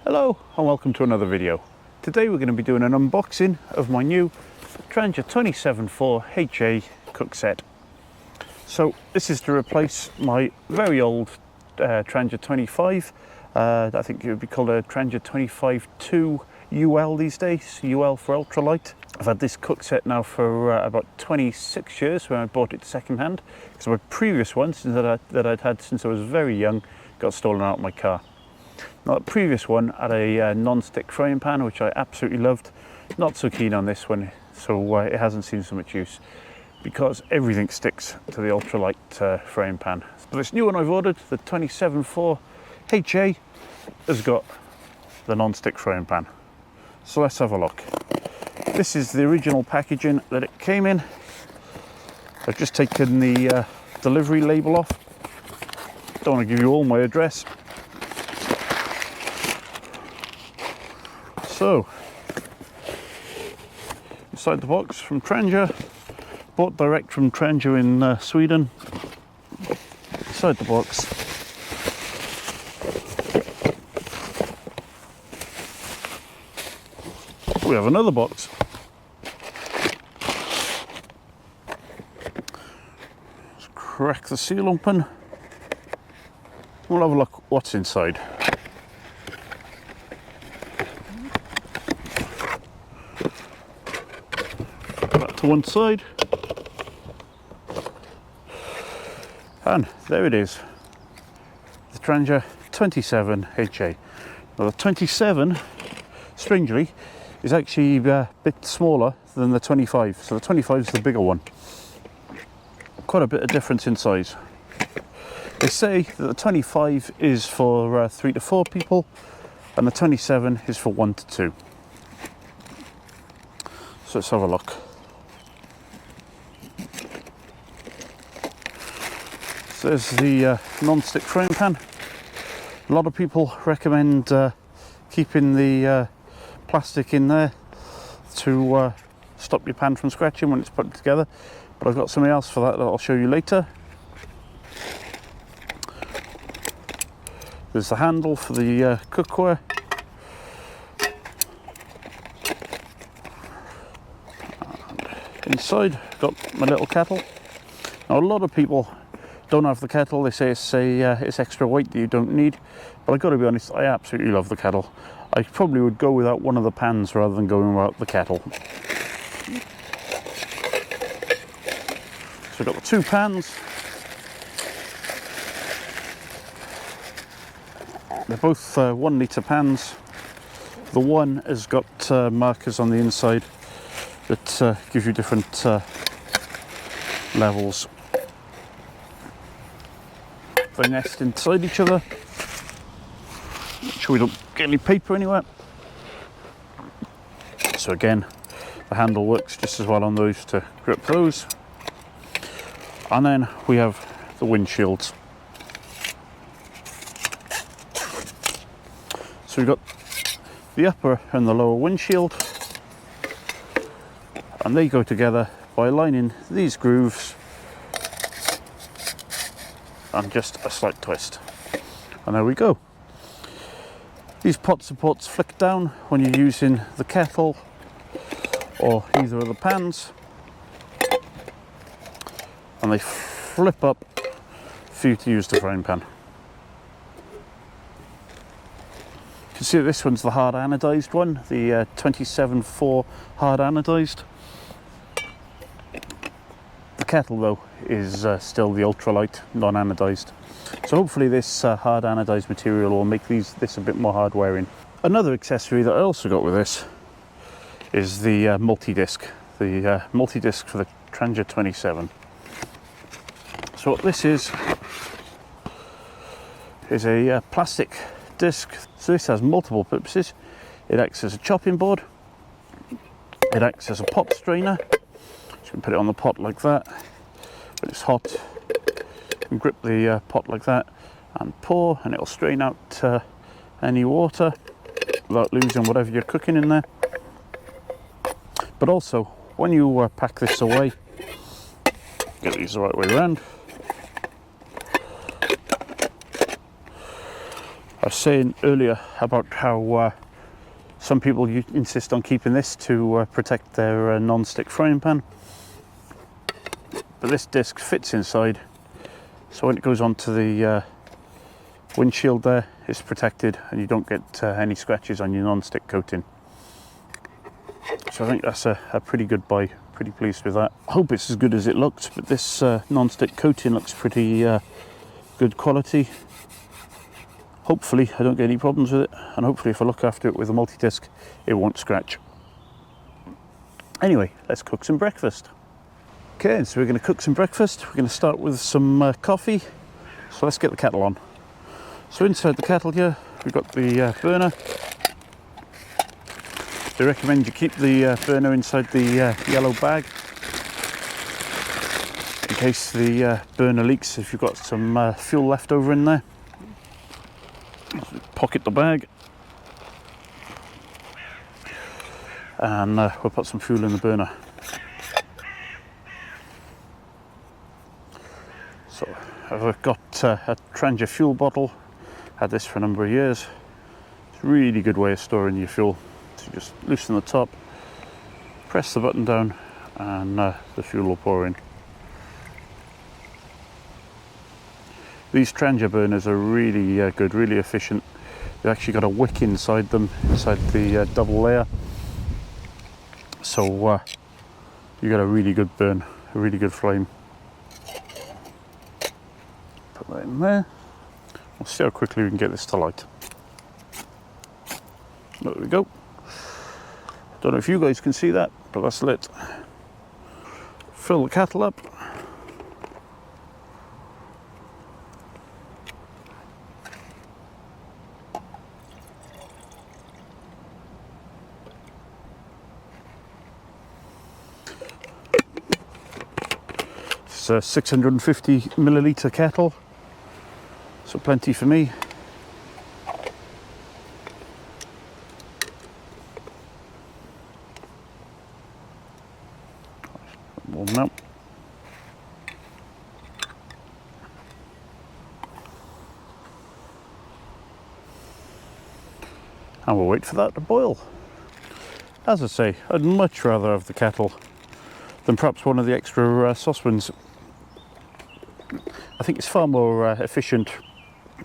Hello and welcome to another video. Today we're going to be doing an unboxing of my new Trangia 27-4HA cook set. So this is to replace my very old Trangia 25. I think it would be called a Trangia 25-2UL these days, UL for ultralight. I've had this cook set now for about 26 years when I bought it second hand, because my previous one that I'd had since I was very young got stolen out of my car. Now, the previous one had a non-stick frying pan, which I absolutely loved. Not so keen on this one, so it hasn't seen so much use because everything sticks to the ultralight frying pan. But this new one I've ordered, the 27-4HA, has got the non-stick frying pan. So let's have a look. This is the original packaging that it came in. I've just taken the delivery label off. Don't want to give you all my address. So, inside the box from Trangia, bought direct from Trangia in Sweden. Inside the box, we have another box. Let's crack the seal open. We'll have a look what's inside. To one side, and there it is, the Trangia 27HA. Now the 27, strangely, is actually a bit smaller than the 25, so the 25 is the bigger one. Quite a bit of difference in size. They say that the 25 is for 3 to 4 people and the 27 is for 1 to 2. So let's have a look. So there's the non-stick frying pan. A lot of people recommend keeping the plastic in there to stop your pan from scratching when it's put together, but I've got something else for that I'll show you later. There's the handle for the cookware. And inside, got my little kettle. Now a lot of people don't have the kettle. They say it's extra weight that you don't need, but I've got to be honest, I absolutely love the kettle. I probably would go without one of the pans rather than going without the kettle. So we've got the 2 pans. They're both 1 litre pans. The one has got markers on the inside that give you different levels. They nest inside each other. Make sure we don't get any paper anywhere. So again, the handle works just as well on those to grip those. And then we have the windshields. So we've got the upper and the lower windshield, and they go together by lining these grooves and just a slight twist, and there we go. These pot supports flick down when you're using the kettle or either of the pans, and they flip up for you to use the frying pan. You can see that this one's the hard anodised one, the 27-4 hard anodised. The kettle though is still the ultralight non-anodised. So hopefully this hard anodised material will make this a bit more hard wearing. Another accessory that I also got with this is the multi-disc, the multi-disc for the Trangia 27. So what this is a plastic disc. So this has multiple purposes. It acts as a chopping board, it acts as a pot strainer. You can put it on the pot like that. When it's hot, you can grip the pot like that and pour, and it'll strain out any water without losing whatever you're cooking in there. But also, when you pack this away, get these the right way around. was saying earlier about how some people insist on keeping this to protect their non-stick frying pan, but this disc fits inside, so when it goes onto the windshield there, it's protected and you don't get any scratches on your non-stick coating. So I think that's a pretty good buy. Pretty pleased with that. I hope it's as good as it looks, but this non-stick coating looks pretty good quality. Hopefully I don't get any problems with it, and hopefully if I look after it with a multi-disc it won't scratch. Anyway, let's cook some breakfast. Okay, so we're going to cook some breakfast. We're going to start with some coffee. So let's get the kettle on. So inside the kettle here we've got the burner. They recommend you keep the burner inside the yellow bag in case the burner leaks if you've got some fuel left over in there. Pocket the bag and we'll put some fuel in the burner. So I've got a Trangia fuel bottle. Had this for a number of years. It's a really good way of storing your fuel. So just loosen the top, press the button down, and the fuel will pour in. These Trangia burners are really good, really efficient. They've actually got a wick inside them, inside the double layer. So you get a really good burn, a really good flame. Put that in there. We'll see how quickly we can get this to light. There we go. Don't know if you guys can see that, but that's lit. Fill the kettle up. It's a 650 milliliter kettle, so plenty for me. Warm up. And we'll wait for that to boil. As I say, I'd much rather have the kettle than perhaps one of the extra saucepans. I think it's far more efficient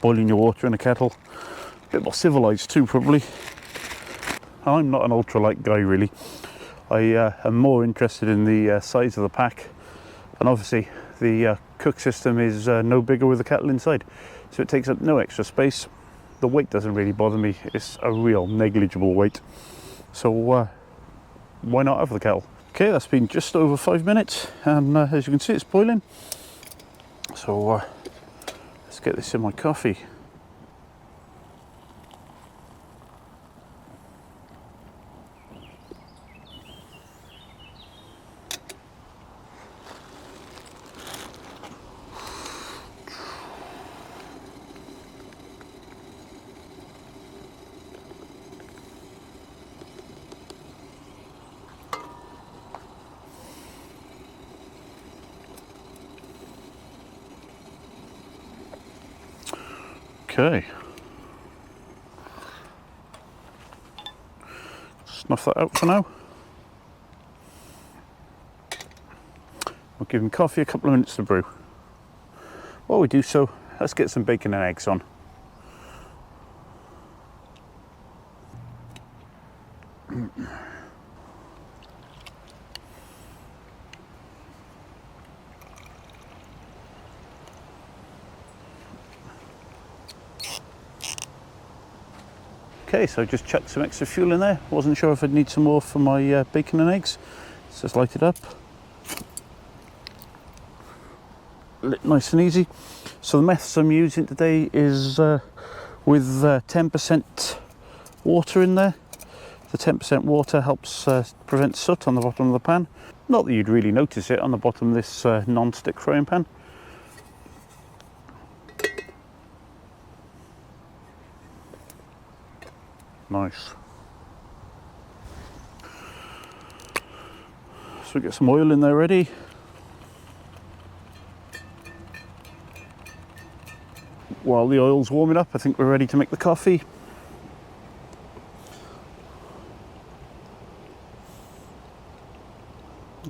boiling your water in a kettle. A bit more civilised too, probably. I'm not an ultralight guy really. I am more interested in the size of the pack, and obviously the cook system is no bigger with the kettle inside, so it takes up no extra space. The weight doesn't really bother me, it's a real negligible weight, so why not have the kettle? Okay, that's been just over 5 minutes, and as you can see it's boiling, so let's get this in my coffee. Okay, snuff that out for now. We'll give him coffee a couple of minutes to brew. While we do so, let's get some bacon and eggs on. Okay, so I just chucked some extra fuel in there. Wasn't sure if I'd need some more for my bacon and eggs. Let's just light it up. Lit nice and easy. So the methods I'm using today is with 10% water in there. The 10% water helps prevent soot on the bottom of the pan. Not that you'd really notice it on the bottom of this non-stick frying pan. Nice. So we get some oil in there ready. while the oil's warming up, I think we're ready to make the coffee.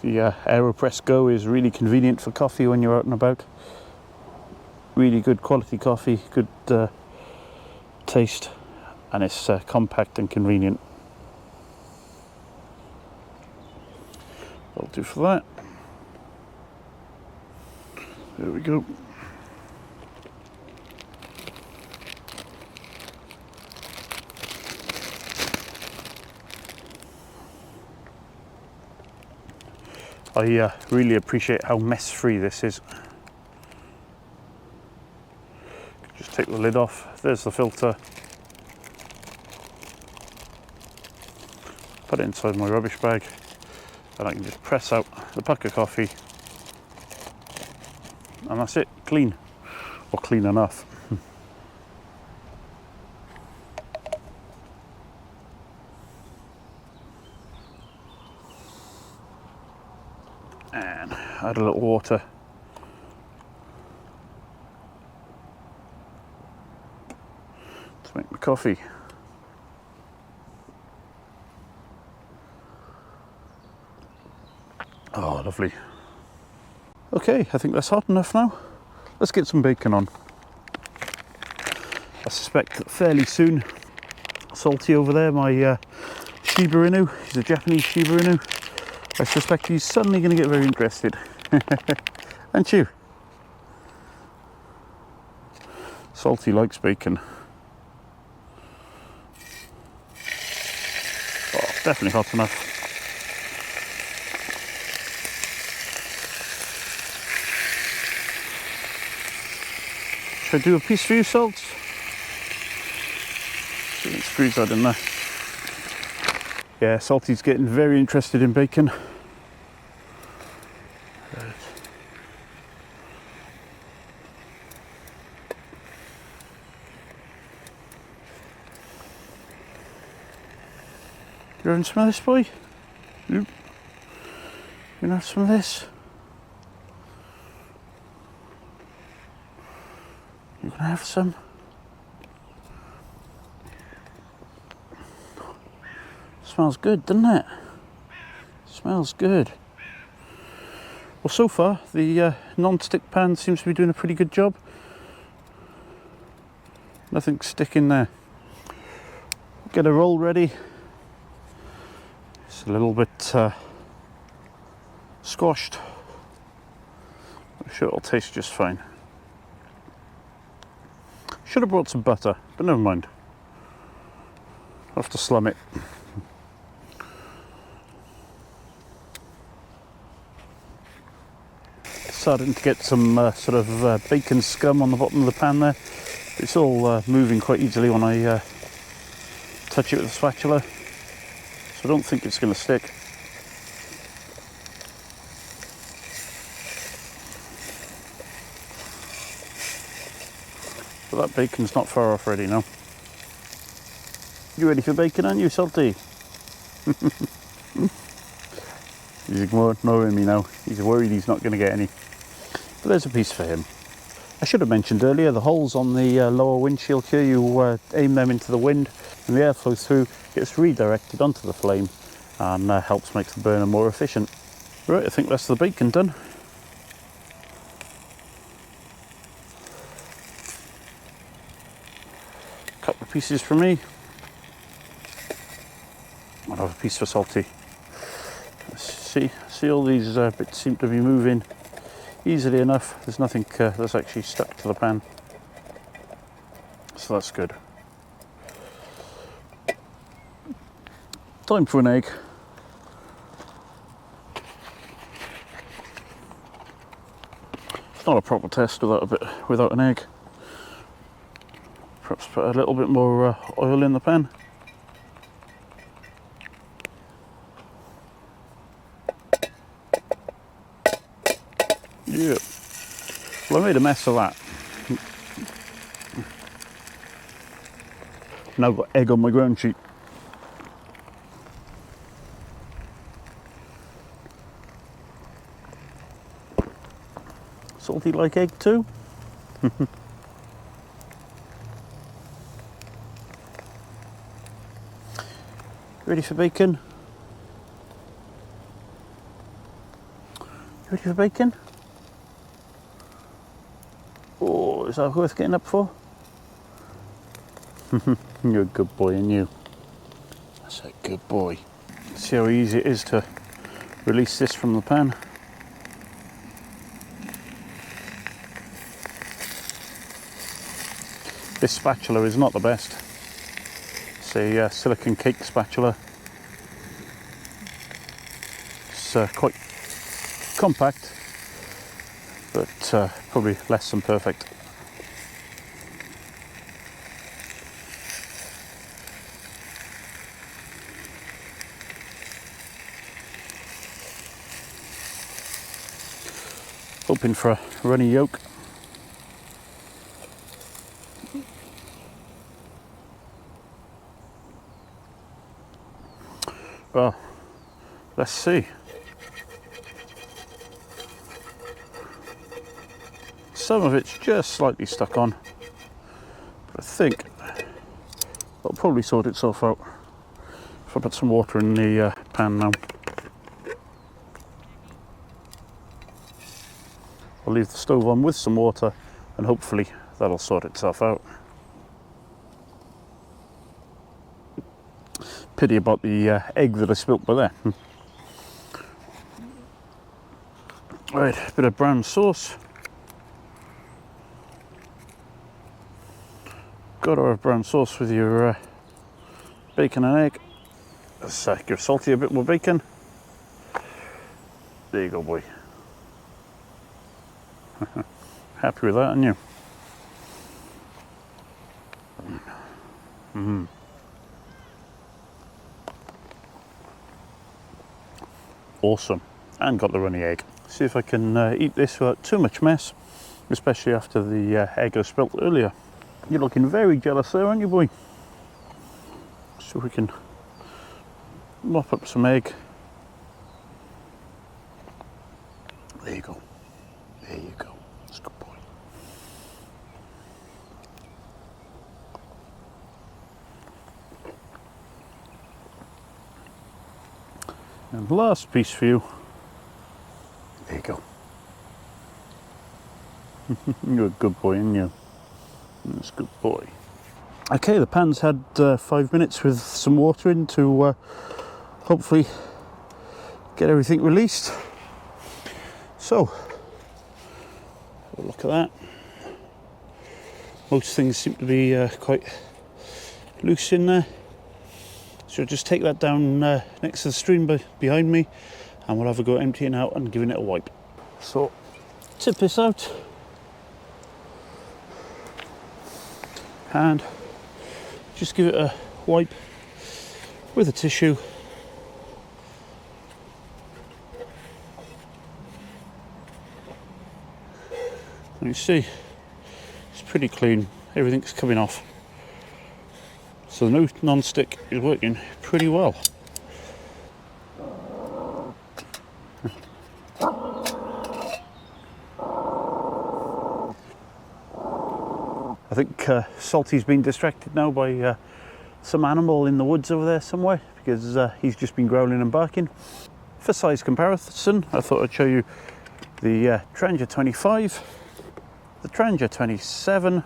The AeroPress Go is really convenient for coffee when you're out and about. Really good quality coffee, good taste, and it's compact and convenient. That'll do for that. There we go. I really appreciate how mess-free this is. Just take the lid off. There's the filter. Put it inside my rubbish bag, and I can just press out the pack of coffee, and that's it. Clean, or clean enough. And add a little water. To make my coffee. Oh, lovely. Okay, I think that's hot enough now. Let's get some bacon on. I suspect that fairly soon, Salty over there, my Shiba Inu, he's a Japanese Shiba Inu, I suspect he's suddenly going to get very interested. Aren't you? Salty likes bacon. Oh, definitely hot enough. Should I do a piece for you, Salt? See if it screws that in there. Yeah, Salty's getting very interested in bacon. You having some of this, boy? You gonna have some of this? You gonna have some? Smells good, doesn't it? Smells good. Well, so far the non-stick pan seems to be doing a pretty good job. Nothing's sticking there. Get a roll ready. It's a little bit squashed. I'm sure it'll taste just fine. Should have brought some butter, but never mind. I'll have to slum it. Starting to get some sort of bacon scum on the bottom of the pan there. It's all moving quite easily when I touch it with a spatula, so I don't think it's going to stick. But that bacon's not far off ready now. You ready for bacon, aren't you, Salty? He's ignoring me now. He's worried he's not going to get any. But there's a piece for him. I should have mentioned earlier, the holes on the lower windshield here, you aim them into the wind and the airflow through gets redirected onto the flame and helps make the burner more efficient. Right, I think that's the bacon done. Couple of pieces for me. I'll have a piece for Salty. See all these bits seem to be moving easily enough. There's nothing that's actually stuck to the pan, so that's good. Time for an egg. It's not a proper test without an egg. Perhaps put a little bit more oil in the pan. Yeah. Well, I made a mess of that. Now I've got egg on my ground sheet. Salty like egg too? Ready for bacon? Ready for bacon? Oh, is that worth getting up for? You're a good boy, aren't you? That's a good boy. See how easy it is to release this from the pan. This spatula is not the best. It's a silicone cake spatula. It's quite compact, but probably less than perfect. Hoping for a runny yolk. Well, let's see. Some of it's just slightly stuck on, but I think it'll probably sort itself out if I put some water in the pan now. I'll leave the stove on with some water and hopefully that'll sort itself out. Pity about the egg that I spilt by there. Right, a bit of brown sauce. Got to have brown sauce with your bacon and egg. Let's give Salty a bit more bacon. There you go, boy. Happy with that, aren't you? Awesome. And got the runny egg. See if I can eat this without too much mess, especially after the egg I spilt earlier. You're looking very jealous there, aren't you, boy? So we can mop up some egg. There you go. There you go. That's a good boy. And last piece for you. There you go. You're a good boy, aren't you? That's a good boy. Okay, the pan's had 5 minutes with some water in to hopefully get everything released. So, have a look at that. Most things seem to be quite loose in there. So just take that down next to the stream behind me and we'll have a go emptying out and giving it a wipe. So, tip this out and just give it a wipe with a tissue. And you see, it's pretty clean, everything's coming off. So the new non-stick is working pretty well. I think Salty's been distracted now by some animal in the woods over there somewhere because he's just been growling and barking. For size comparison, I thought I'd show you the Trangia 25, the Trangia 27.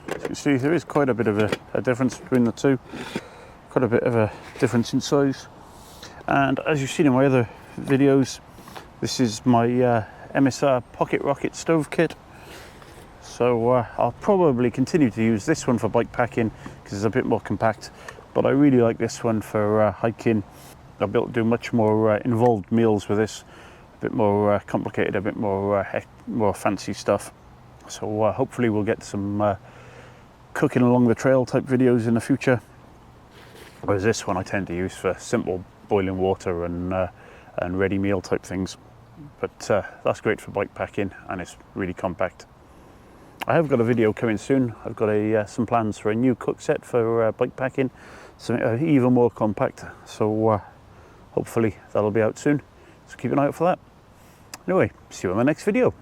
As you can see, there is quite a bit of a difference between the two. Quite a bit of a difference in size. And as you've seen in my other videos, this is my MSR Pocket Rocket stove kit. So I'll probably continue to use this one for bike packing because it's a bit more compact. But I really like this one for hiking. I'll be able to do much more involved meals with this. A bit more complicated, a bit more fancy stuff. So hopefully we'll get some cooking along the trail type videos in the future. Whereas this one I tend to use for simple boiling water and ready meal type things. But that's great for bike packing and it's really compact. I have got a video coming soon. I've got some plans for a new cook set for bike packing, something even more compact. So hopefully that'll be out soon. So keep an eye out for that. Anyway, see you on the next video.